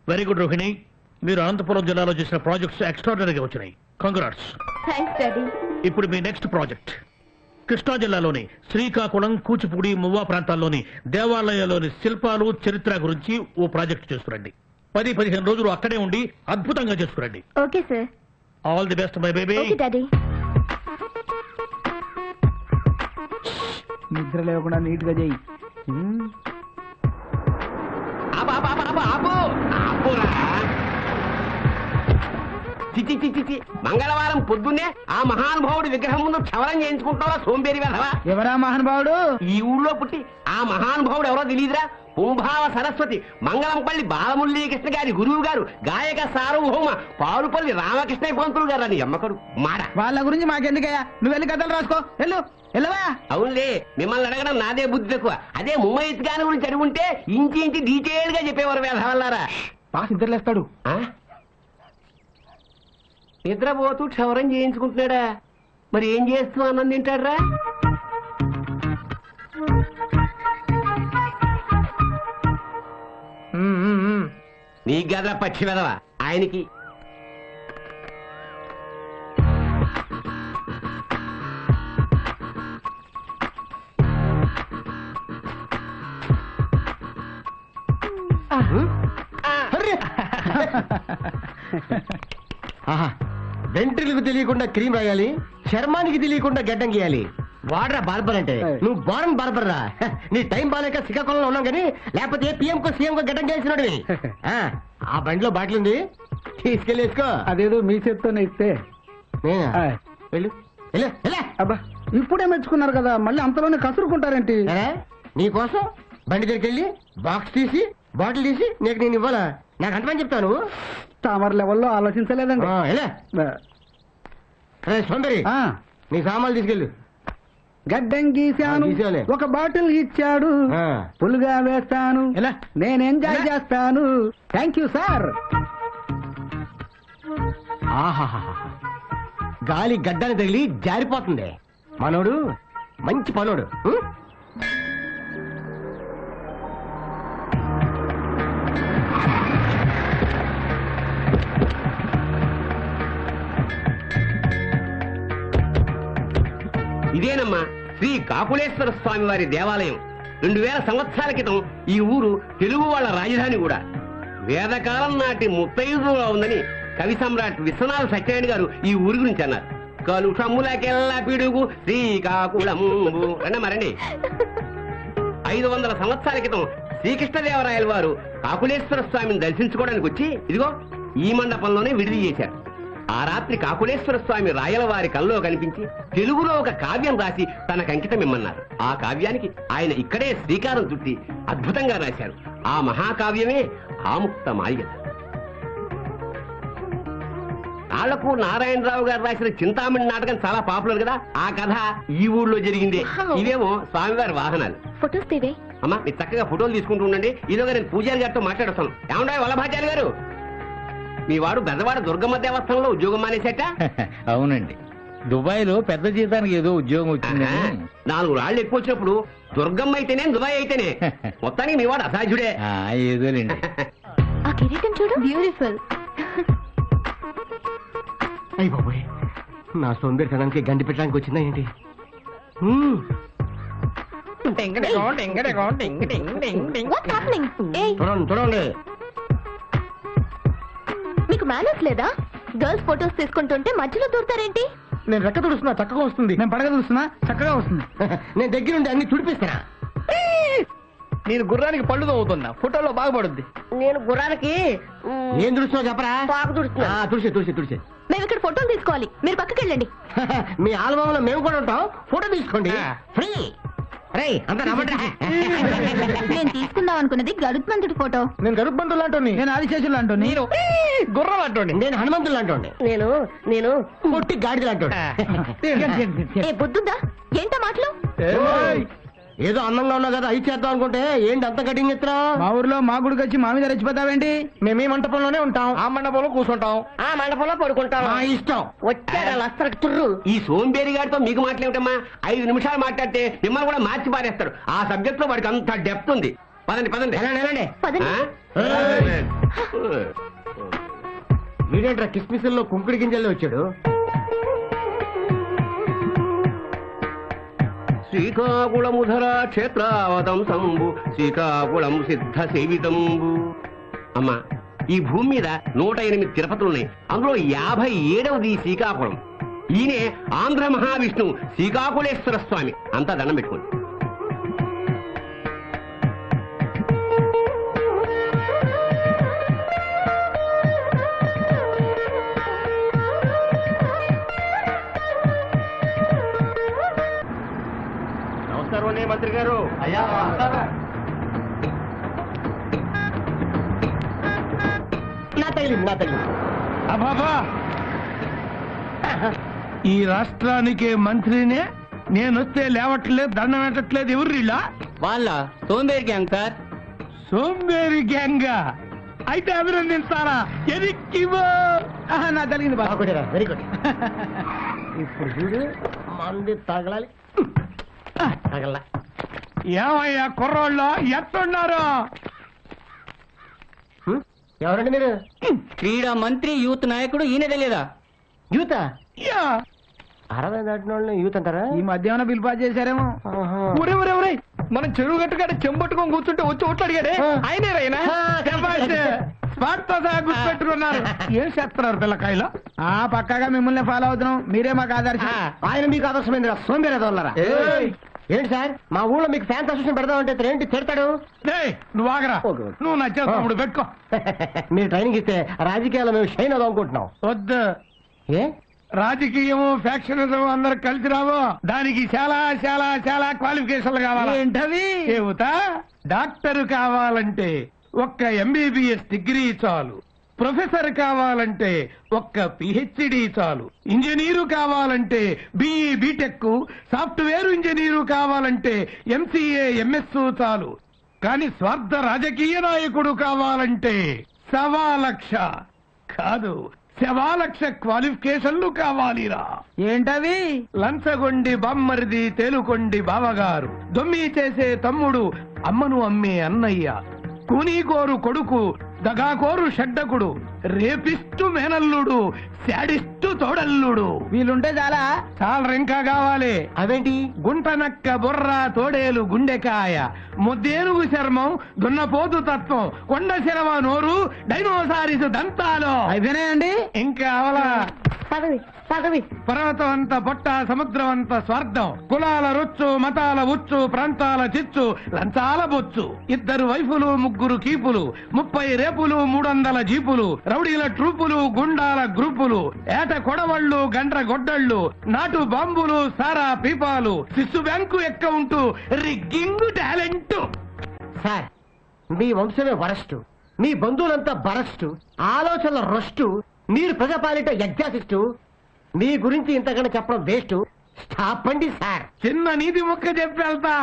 Very good Rohini. మీరు అనంతపురం జిల్లాలో చేసిన ప్రాజెక్ట్స్ ఎక్స్ట్రాడనరీగా వచ్చినాయి. కంగ్రాట్స్. Thanks daddy. ఇప్పుడు మీ నెక్స్ట్ ప్రాజెక్ట్ కృష్ణా జిల్లాలోని శ్రీకాకుళం, కూచిపూడి, మువ్వా ప్రాంతాల్లోని దేవాలయాల్లోని శిల్పాలు, చరిత్ర గురించి ఓ ప్రాజెక్ట్ చేసుకురండి. 10-15 రోజులు అక్కడే ఉండి అద్భుతంగా చేసుకురండి. Okay sir. All the best my baby. Okay daddy. నిద్ర లేకుండా నీట్ గా చెయ్యి. మంగళవారం పొద్దున్నే ఆ మహానుభావుడి విగ్రహం ముందు క్షవరం చేయించుకుంటావా సోంబేరి వెధవా? ఎవరా మహానుభావుడు? ఈ ఊళ్ళో పుట్టి ఆ మహానుభావుడు ఎవరో తెలియదురా? కుంభావ సరస్వతి మంగళంపల్లి బాలమురళీకృష్ణ గారి గురువు గారు, గాయక సార్వభౌమ పారుపల్లి రామకృష్ణ పంతులు గారు అని అమ్మకడు మాడ. వాళ్ళ గురించి మాకెందుకయ్యా, నువ్వు వెళ్ళి కథలు రాసుకో. వెళ్ళు వెళ్ళవా. అవునులే, మిమ్మల్ని అడగడం నాదే బుద్ధి తక్కువ. అదే ముమ్మయిత్ గాని గురించి అడుగుంటే ఇంచి డీటెయిల్ గా చెప్పేవారు వేధవల్లారా. బాగా నిద్రలేస్తాడు. నిద్రపోతూ క్షవరం చేయించుకుంటున్నాడా? మరి ఏం చేస్తూ అన్నం తింటాడ్రా? నీ గదరా పచ్చి వెదవా, ఆయనకి. వెంట్రులకు తెలియకుండా క్రీమ్ రాయాలి, చర్మానికి తెలియకుండా గడ్డం గీయాలి. వాడరా బార్బర్ అంటే? నువ్వు బారన్ బార్బర్ రా. నీ టైం బాలేక శ్రీకాకుళంలో ఉన్నాం కానీ లేకపోతే పిఎం కో సీఎం కో గడ్డం గీయాల్సినోడివి. ఆ బండిలో బాటిల్ ఉంది, తీసుకెళ్ళి వేసుకో. అదేదో మీ చేత్తోనే ఇస్తే. వెళ్ళు. అబ్బా ఇప్పుడే మెచ్చుకున్నారు కదా, మళ్ళీ అంతలోనే కసురుకుంటారేంటి? నీకోసం బండి దగ్గరికి వెళ్ళి బాక్స్ తీసి బాటిల్ తీసి నీకు నేను ఇవ్వాలా? నాకు అంతమని చెప్తాను. తామర లెవెల్లో ఆలోచించలేదండి. సొందరి నీ సామాన్లు తీసుకెళ్ళు. గడ్డం గీశాను, ఒక బాటిల్ ఇచ్చాడు, పులుగా వేస్తాను, నేను ఎంజాయ్ చేస్తాను. Thank you sir. గాలి గడ్డని తగిలి జారిపోతుంది. మనోడు మంచి పనోడు. ఇదేనమ్మా శ్రీ కాకులేశ్వర స్వామి వారి దేవాలయం. 2000 సంవత్సరాల క్రితం ఈ ఊరు తెలుగు వాళ్ళ రాజధాని కూడా. వేదకాలం నాటి ముత్తైదుగా ఉందని కవి సమ్రాట్ విశ్వనాథ సత్యనారాయణ గారు ఈ ఊరి గురించి అన్నారు. కలుషములకెల్ల పిడుగు శ్రీకాకుళము మరండి. 500 సంవత్సరాల క్రితం శ్రీకృష్ణదేవరాయల వారు కాకులేశ్వర స్వామిని దర్శించుకోవడానికి వచ్చి ఇదిగో ఈ మండపంలోనే విడిది చేశారు. ఆ రాత్రి కాకులేశ్వర స్వామి రాయల వారి కల్లో కనిపించి తెలుగులో ఒక కావ్యం రాసి తనకు అంకితం ఇమ్మన్నారు. ఆ కావ్యానికి ఆయన ఇక్కడే శ్రీకారం చుట్టి అద్భుతంగా రాశారు. ఆ మహాకావ్యమే ఆముక్త మాల్యద. ఆళ్లకు నారాయణరావు గారు రాసిన చింతామణి నాటకం చాలా పాపులర్ కదా. ఆ కథ ఈ ఊళ్ళో జరిగిందే. ఇవేమో స్వామివారి వాహనాలు. ఫోటోస్ తీవే. అమ్మా మీరు చక్కగా ఫోటోలు తీసుకుంటూ ఉండండి. ఇదోగా నేను పూజారి గారితో మాట్లాడొస్తాను. ఏమంటాయి వల్లభాచార్య గారు? మీ వాడు బెదవాడ దుర్గమ్మ దేవస్థానంలో ఉద్యోగం మానేసేట? అవునండి, దుబాయ్ లో పెద్ద జీతానికి ఏదో ఉద్యోగం వచ్చింది. 4 రాళ్లు ఎక్కువ వచ్చినప్పుడు దుర్గమ్మ అయితేనే దుబాయ్ అయితేనే మొత్తానికి మీ వాడు అసాధ్యుడే. ఏదోలేండి. ఆ కిరీటం చూడు, బ్యూటిఫుల్. అయ్య బాబోయ్, నా సౌందర్యతనానికి గండి పెట్టడానికి వచ్చిందా ఏంటి? చూడండి. మీకు మేనర్స్ లేదా? గర్ల్స్ ఫోటోస్ తీసుకుంటుంటే మధ్యలో దూరుతారేంటి? నేను రెక్క తుడుస్తున్నా చక్కగా వస్తుంది, నేను పడగ తుడుస్తున్నా చక్కగా వస్తుంది. నేను దగ్గరుండి అన్ని తుడిపిస్తానా? నేను గుర్రానికి పళ్ళు తవ్వుతున్నా, ఫోటోలో బాగుపడుద్ది. నేను గుర్రానికి ఏం తుడుస్తున్నావు చెప్పరా? తుడిచి మేము ఇక్కడ ఫోటోలు తీసుకోవాలి, మీరు పక్కకి వెళ్ళండి. మీ ఆల్బమ్ లో మేము కూడా ఉంటాం, ఫోటో తీసుకోండి ఫ్రీ. నేను తీసుకుందాం అనుకున్నది గరుత్మంతుడి ఫోటో. నేను గరుత్మంతుడు లాంటి, నేను ఆదిశేషులు లాంటి, నేను గుర్రం లాంటి, నేను హనుమంతులు లాంటి, నేను పొట్టి గాడిద లాంటి. ఏ బుద్ధుందా? ఏంటో మాటలు? ఏదో అందంగా ఉన్నా కదా అయి చేద్దాం అనుకుంటే ఏంటి అంత కటింగ్ ఎత్తురా? మా ఊర్లో మా గుడికి వచ్చి మా మీద రెచ్చిపోతావేంటి? మేము ఈ మంటపంలోనే ఉంటాం, ఆ మండపంలో కూర్చుంటాం, ఆ మండపంలో పడుకుంటాం. మా ఇష్టం. వచ్చారా లస్తరకు తుర్రు? ఈ సోంబేరి గారితో మీకు మాట్లాడటమ్మా 5 నిమిషాలు మాట్లాడితే మిమ్మల్ని కూడా మార్చి పారేస్తాడు. ఆ సబ్జెక్ట్ లో వాడికి అంత డెప్త్ ఉంది. పదండి పదండి పదండి. వీడేంట్రా కిస్మిస్లో కుంకుడి గింజల్లో వచ్చాడు. శ్రీకాకుళముధర క్షేత్రావతం సంబు శ్రీకాకుళం సిద్ధ సేవితంబు. అమ్మా, ఈ భూమి మీద 108 తిరుపతులున్నాయి. అందులో 57వది శ్రీకాకుళం. ఈయనే ఆంధ్ర మహావిష్ణు శ్రీకాకుళేశ్వర స్వామి. అంతా దండం పెట్టుకోండి. నమస్కారం మంత్రి గారు. నా తగిలింది. అబాబా, ఈ రాష్ట్రానికి మంత్రినే నేనొస్తే లేవట్లేదు, దండం పెట్టట్లేదు. ఎవరిలా? వాళ్ళ సోంబేరి గ్యాంగ్ సార్. సోంబేరి గ్యాంగ్. అయితే అభినందిస్తారా? ఎదిక్కివో. నా తగిలింది బాగా. Very good. ఇప్పుడు చూడు, మంది తగలాలి. తగల. ఏమయ్యా కుర్రోళ్ళు ఎట్టున్నారు? ఎవరండి మీరు? క్రీడా మంత్రి, యూత్ నాయకుడు ఈయన తెలియదా? యూత యా. 60 దాటిన వాళ్ళని యూత్ అంటారా? ఈ మధ్యాహ్నం బిల్ పాస్ చేశారేమో. ఒరే ఒరే ఒరే, మనం చెరువు గట్టుగాడ చెంబట్టుకొని కూర్చుంటే వచ్చి ఓట్లు అడిగాడే ఆయనే రైనా? స్పాట్ తో సహా గుర్తుపెట్టుకున్నారు. ఏం చేస్తున్నారు పిల్లకాయలు? పక్కాగా మిమ్మల్ని ఫాలో అవుతున్నాం, మీరే మాకు ఆదర్శం. ఆయన మీకు ఆదర్శమైంది. సోంబేరేదోళ్ళరా? ఏంటి సార్, మా ఊళ్ళో మీకు ఫ్యాన్స్ అసోసియేషన్ పెడదామంటే ఏంటి తిడతాడు? నువ్వు ఆగరా, నువ్వు నచ్చేస్తా తమ్ముడు పెట్టుకో. మీరు ట్రైనింగ్ ఇస్తే రాజకీయాల్లో మేము షైన్ అవుదాం అనుకుంటున్నాం. వద్దు, ఏ రాజకీయము ఫ్యాక్షనిజం అందరు కలిసి రావు. దానికి చాలా చాలా చాలా క్వాలిఫికేషన్లు కావాలి. ఏంటవి? చెబుతా. డాక్టర్ కావాలంటే ఒక్క MBBS డిగ్రీ చాలు. ప్రొఫెసర్ కావాలంటే ఒక్క PhD చాలు. ఇంజనీరు కావాలంటే BE BTech, సాఫ్ట్వేర్ ఇంజనీరు కావాలంటే MCA MS చాలు. కానీ స్వార్థ రాజకీయ నాయకుడు కావాలంటే 1,00,000 కాదు 1,00,000 క్వాలిఫికేషన్లు కావాలిరా. ఏంటవి? లంచగొండి బామ్మరిది, తేలుకొండి బావగారు, దొమ్మి చేసే తమ్ముడు, అమ్మను అమ్మే అన్నయ్య, కూనీకోరు కొడుకు, దగాకోరు షడ్డకుడు, రేపిస్టు మేనల్లుడు, శాడిస్టు తోడల్లుడు. వీళ్ళుంటే చాలా. చాలా ఇంకా కావాలి. అవేంటి? గుంటనక్క బుర్ర, తోడేలు గుండెకాయ, ముద్దేనుగు చర్మం, దున్నపోతు తత్వం, కొండ శరవ నోరు, డైనోసారిస్ దంతాలు. అయిపోయినాయండి. ఇంకా అవలా. పదవి. పర్వతం అంత పొట్ట, సముద్రం అంత స్వార్థం, కులాల రొచ్చు, మతాల ఉచ్చు, ప్రాంతాల చిచ్చు, లంచాల బొచ్చు, 2 వైఫులు 3 కీపులు, 30 రేపులు, 300 జీపులు, రౌడీల ట్రూపులు, గుండాల గ్రూపులు, ఏట కొడవళ్ళు, గండ్ర గొడ్డళ్ళు, నాటు బాంబులు, సారా పీపాలు, శిశు bank account, rigging talent. Sir, మీ వంశమే వరస్టు, మీ బంధువులంతా బరస్టు, ఆలోచనల రొస్టు, మీరు ప్రజాపాలిట యజ్ఞాసిస్టు. మీ గురించి ఇంతకన్నా చెప్పడం వేస్ట్. స్టాప్ అండి సార్. చిన్న నీతి ముక్క చెప్పి వెళ్తా.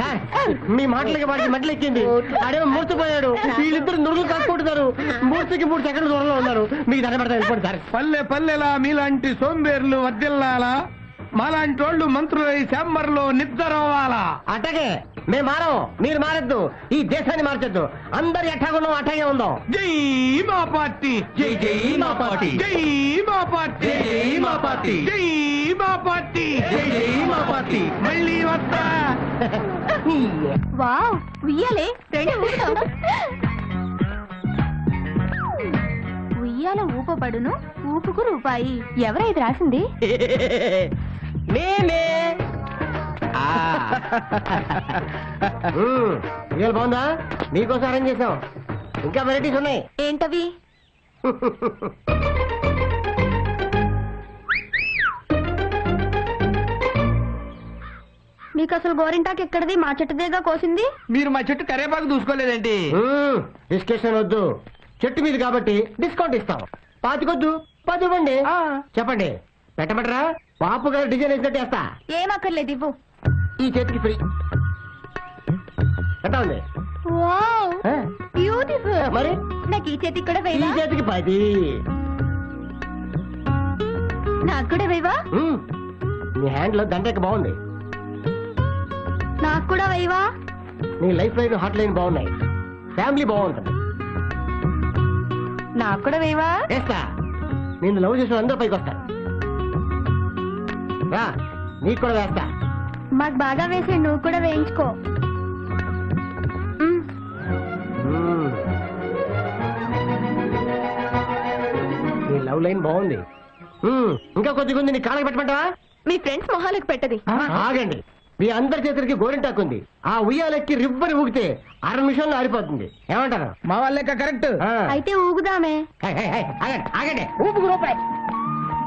సార్, మీ మాటలకి వాడికి మెట్లెక్కింది. ఆడేమో మూర్చిపోయాడు. వీళ్ళిద్దరు నురుగులు కాసుకుంటున్నారు. మూర్తికి 3 సెకండ్ల దూరంలో ఉన్నారు. మీకు దండ పెడతా వెళ్ళిపోండి సార్. పల్లె పల్లెలా మీలాంటి సోంబేర్లు వర్దిల్లాలా, మాలాంటి వాళ్ళు మంత్రులై శాంబర్లో నిద్రవాలా. అట్టగే మేము మారం, మీరు మారద్దు. ఈ దేశాన్ని మార్చొద్దు. అందరు ఎట్టాగున్నాం అట్టాగే ఉందాం. జై మా పార్టీ, జై జై మా పార్టీ, జై మా పార్టీ, జై మా పార్టీ, జై మా పార్టీ, జై జై మా పార్టీ. మళ్ళీ వస్తా. వావ్, ఉయ్యాలే రెండు ఊపుతాం. ఉయ్యాల ఊపబడును, ఊపుకు రూపాయి. ఎవరా ఇది రాసింది? మేమే. ఇవాళ బాగుందా? మీకోసం అరేంజ్ చేసాం. ఇంకా వెరైటీస్ ఉన్నాయి. ఏంటవి? మీకు అసలు గోరింటాకు ఎక్కడిది? మా చెట్టుదేగా కోసింది. మీరు మా చెట్టు కరేపాకు చూసుకోలేదండి. డిస్కషన్ వద్దు. చెట్టు మీద కాబట్టి డిస్కౌంట్ ఇస్తాం. 25 10 ఇవ్వండి. చెప్పండి, పెట్టమంటారా? పాపు గారు డిజైన్ వేసినట్టు వేస్తా. ఏమక్కర్లేదు, ఇవ్వు. ఈ చేతికి ఫ్రీ. ఎట్లా ఉంది? వావ్, ఆ? బ్యూటిఫుల్. మరి నాకు ఈ చేతికి కూడా ఈ వేయవా? చేతికి 10. నాకు కూడా వేయవా? మీ హ్యాండ్ లో దండక బాగుంది. నాకు నాకు కూడా వేయవా? నీ లైఫ్ లైన్ హాట్ లైన్ బాగున్నాయి, ఫ్యామిలీ బాగుంటుంది. నాకు కూడా వేయవా? వేస్తా. నేను లవ్ చేసిన అందరూ పైకి వస్తారు. రా, నీకు కూడా వేస్తా. మాకు బాగా వేసి నువ్వు కూడా వేయించుకో. నీ లవ్ లైన్ బాగుంది. ఇంకా కొద్దిగా ఉంది, నీ కాళ్ళకి పెట్టమంటావా? మీ ఫ్రెండ్స్ మొహాలకు పెట్టది. ఆగండి, మీ అందరి చేతులకి గోరింటాకు ఉంది. ఆ ఉయ్యాలెక్కి రిబ్బని ఊగితే 6 నిమిషాల్లో ఆరిపోతుంది. ఏమంటారు? మా వాళ్ళెక్క కరెక్ట్. అయితే ఊగుదామే. ఆగండి ఆగండి, ఊపుకు రూపాయి.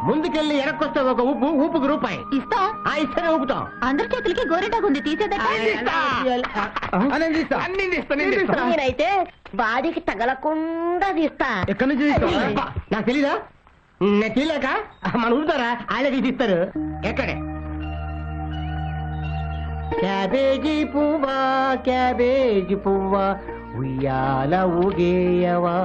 ముందుకెళ్ళి ఎనక్కొస్తే ఒక ఊపు, ఊపుకు రూపాయి ఇస్తాం. ఇస్తేనే ఊపుతాం. అందరి చేతులకి గోరింటాకుంది, తీసేదట. నేనైతే బాడీకి తగలకుండా తీస్తా. ఎక్కడి నుంచి తీస్తావు? నాకు తెలీదా? నేను తెలియక మన ఊరుతారా? ఆయన తీసిస్తారు. ఎక్కడే? క్యాబేజీ పువ్వా, క్యాబేజీ పువ్వా, ఉయ్యాల ఊగేయవా.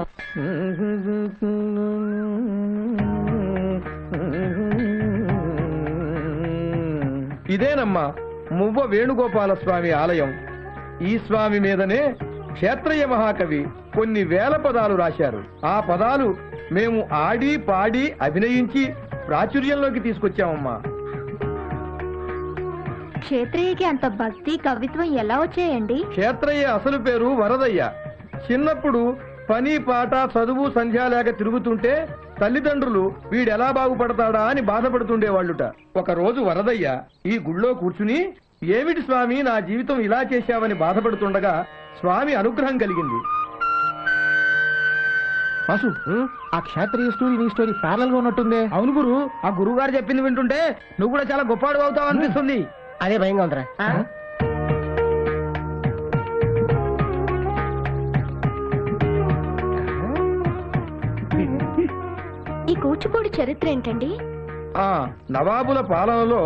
ఇదేనమ్మా మువ్వ వేణుగోపాల స్వామి ఆలయం. ఈ స్వామి మీదనే క్షేత్రయ్య మహాకవి కొన్ని వేల పదాలు రాశారు. ఆ పదాలు మేము ఆడి పాడి అభినయించి ప్రాచుర్యంలోకి తీసుకొచ్చామమ్మా. క్షేత్రయ్యకి అంత భక్తి కవిత్వం ఎలా వచ్చాయండి? క్షేత్రయ్య అసలు పేరు వరదయ్య. చిన్నప్పుడు పని పాట చదువు సంధ్య లేక తిరుగుతుంటే తల్లిదండ్రులు వీడెలా బాగుపడతాడా అని బాధపడుతుండేవాళ్ళుట. ఒక రోజు వరదయ్య ఈ గుళ్ళో కూర్చుని, ఏమిటి స్వామి నా జీవితం ఇలా చేశావని బాధపడుతుండగా స్వామి అనుగ్రహం కలిగింది. వాసు, ఆ క్షేత్రీయ స్టోరీ నీ స్టోరీ ప్యారల్ గా ఉన్నట్టుందే. అవును గురు, ఆ గురువు గారు చెప్పింది వింటుంటే నువ్వు కూడా చాలా గొప్పవాడు అవుతావు అనిపిస్తుంది. అదే భయంగా ఉందిరా. ఈ కూచిపూడి చరిత్ర ఏంటండి? ఆ నవాబుల పాలనలో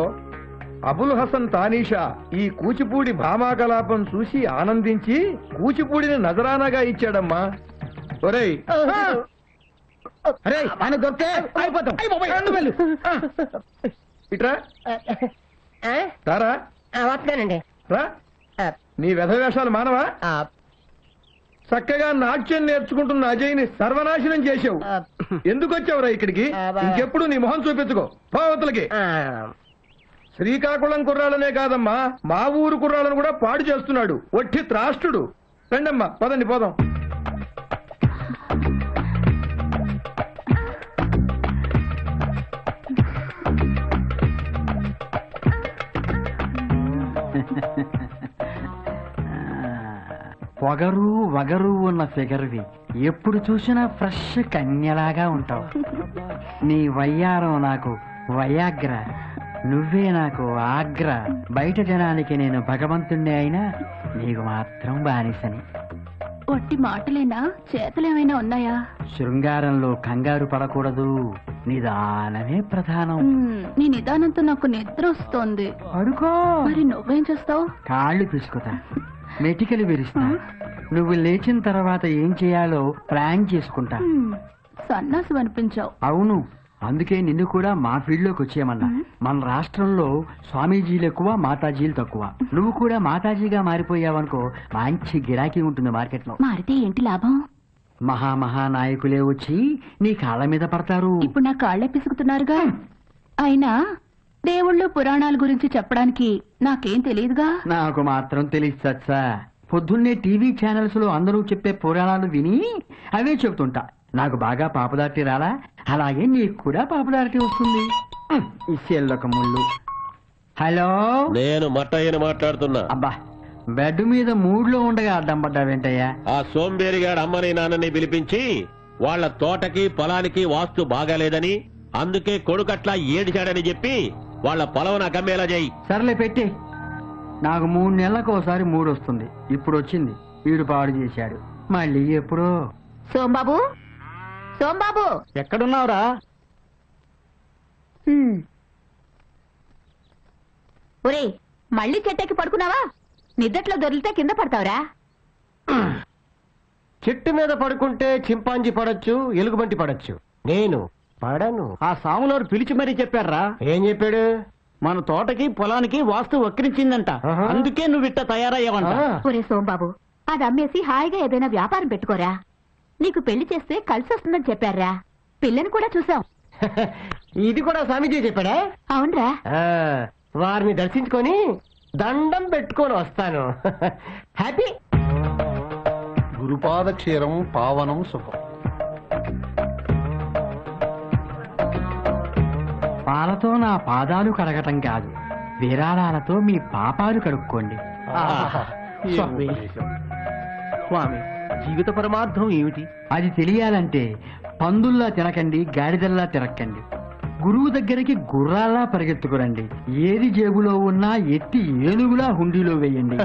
అబుల్ హసన్ తానీషా ఈ కూచిపూడి భామాకలాపం చూసి ఆనందించి కూచిపూడిని నజరానాగా ఇచ్చాడమ్మా. ఒరేయ్, అరే ఆయన దొరికితే అయిపోతాం. ఇట్రా రారా, వస్తున్నానండి. రా. నీ వ్యధవేషాలు మానవా? చక్కగా నాట్యం నేర్చుకుంటున్న అజయ్ని సర్వనాశనం చేసావు. ఎందుకు వచ్చావురా ఇక్కడికి? ఇంకెప్పుడు నీ మొహం చూపించుకో, పోవతలకి. శ్రీకాకుళం కుర్రాళ్ళనే కాదమ్మా, మా ఊరు కుర్రాళ్ళను కూడా పాడు చేస్తున్నాడు. ఒట్టి త్రాష్టుడు. రండమ్మా, పదండి పోదాం. పొగరు వగరు ఉన్న ఫిగర్వి, ఎప్పుడు చూసినా ఫ్రెష్ కన్యలాగా ఉంటావు. నీ వయ్యారం నాకు వయాగ్ర, నువ్వే నాకు ఆగ్ర. బయట జనానికి నేను భగవంతుణ్ణి అయినా నీకు మాత్రం బానిసని. ఒట్టి మాటలేనా? చేతులేమైనా ఉన్నాయా? శృంగారంలో కంగారు పడకూడదు, నిదానమే ప్రధానం. నీ నిదానంతో నాకు నిద్ర వస్తోంది. పడుకో. మరి నువ్వేం చేస్తావు? కాళ్ళు పిసుకుతా, మెటికలు విరుస్తా. నువ్వు లేచిన తర్వాత ఏం చేయాలో ప్లాన్ చేసుకుంటా. సన్నాసు అనిపించావు. అవును, అందుకే నిన్ను కూడా మా ఫీల్డ్ లోకి వచ్చేయమన్నా. మన రాష్ట్రంలో స్వామీజీలు ఎక్కువ, మాతాజీలు తక్కువ. నువ్వు కూడా మాతాజీగా మారిపోయావనుకో, మంచి గిరాకీ ఉంటుంది మార్కెట్ లో. మారితే ఏంటి లాభం? మహానాయకులే వచ్చి నీ కాళ్ళ మీద పడతారు. ఇప్పుడు నా కాళ్లే పిసుకుతున్నారుగా. అయినా దేవుళ్ళు పురాణాల గురించి చెప్పడానికి నాకేం తెలియదుగా. నాకు మాత్రం తెలియచ్చా. పొద్దున్నే టీవీ ఛానల్స్ లో అందరూ చెప్పే పురాణాలు విని అవే చెబుతుంటా. నాకు బాగా పాపదార్టి రాలా, అలాగే నీకు కూడా పాపదార్టి వస్తుంది. ఇసేళ్ళొక ముళ్ళు. హలో, నేను మట్టయ్యని మాట్లాడుతున్నా. అబ్బా, బెడ్ మీద మూడ్లో ఉండగా అడ్డం పడ్డావేంటయ్యా? ఆ సోంబేరిగాడు అమ్మని నాన్నని పిలిపించి వాళ్ళ తోటకి పొలానికి వాస్తు బాగాలేదని, అందుకే కొడుకట్లా ఏడిచాడని చెప్పి వాళ్ళ పొలం అమ్మేలా చేయి. సర్లే పెట్టి. నాకు 3 నెలలకు ఒకసారి మూడు వస్తుంది. ఇప్పుడు వచ్చింది. వీడు పాడు చేశాడు. మళ్ళీ ఎప్పుడో. సోంబాబు, సోంబాబు ఎక్కడున్నావురా? ఒరే, మళ్ళీ చెట్టెక్కి పడుకున్నావా? నిద్దట్లో దొరికితే కింద పడతావురా. చెట్టు మీద పడుకుంటే చింపాంజీ పడొచ్చు, ఎలుగుబంటి పడొచ్చు, నేను పడను. ఆ సాములోడు పిలిచి మరీ చెప్పారా? ఏం చెప్పాడు? మన తోటకి పొలానికి వాస్తు వక్రించిందంట. ఆహా. అందుకే నువ్వు ఇట్ట తయారయ్యావంట. ఒరే సోంబాబు, అది అమ్మేసి హాయిగా ఏదైనా వ్యాపారం పెట్టుకోరా. నీకు పెళ్లి చేస్తే కలిసి వస్తుందని చెప్పారా. పిల్లని కూడా చూసాం. ఇది కూడా స్వామీజీ చెప్పాడా? అవునరా. ఆ, వారిని దర్శించుకొని దండం పెట్టుకొని వస్తాను. హ్యాపీ. గురుపాద క్షీరం పావనం సుఖం. పాలతో నా పాదాలు కడగటం కాదు, విరాళాలతో మీ పాపాలు కడుక్కోండి. స్వామి స్వామి జీవిత పరమార్థం ఏమిటి? అది తెలియాలంటే పందుల్లా తినకండి, గాడిదల్లా తిరక్కండి. గురువు దగ్గరికి గుర్రాల్లా పరిగెత్తుకురండి. ఏది జేబులో ఉన్నా ఎత్తి ఏనుగులా హుండీలో వేయండి.